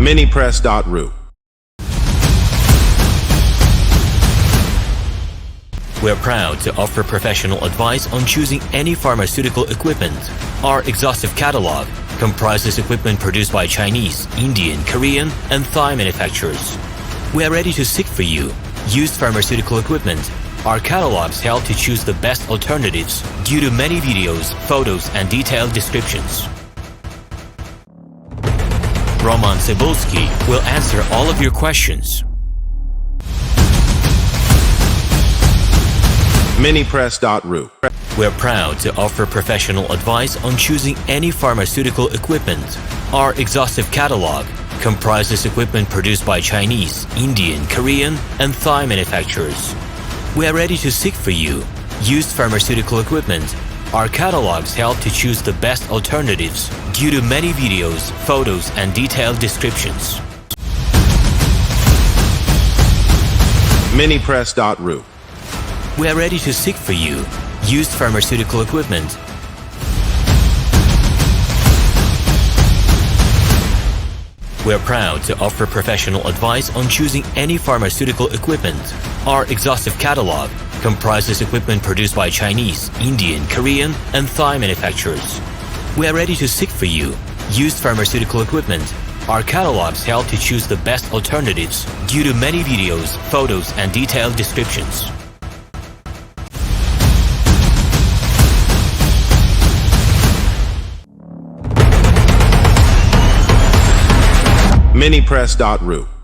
Minipress.ru. We're proud to offer professional advice on choosing any pharmaceutical equipment. Our exhaustive catalog comprises equipment produced by Chinese, Indian, Korean, and Thai manufacturers. We are ready to seek for you used pharmaceutical equipment. Our catalogs help to choose the best alternatives due to many videos, photos, and detailed descriptions. RomanTsibulsky will answer all of your questions. Minipress.ru. We're proud to offer professional advice on choosing any pharmaceutical equipment. Our exhaustive catalog comprises equipment produced by Chinese, Indian, Korean, and Thai manufacturers. We are ready to seek for you used pharmaceutical equipment. Our catalogs help to choose the best alternatives due to many videos, photos, and detailed descriptions. Minipress.ru. We are ready to seek for you used pharmaceutical equipment. We're proud to offer professional advice on choosing any pharmaceutical equipment. Our exhaustive catalog comprises equipment produced by Chinese, Indian, Korean, and Thai manufacturers. We are ready to seek for you used pharmaceutical equipment. Our catalogs help to choose the best alternatives due to many videos, photos, and detailed descriptions. Minipress.ru.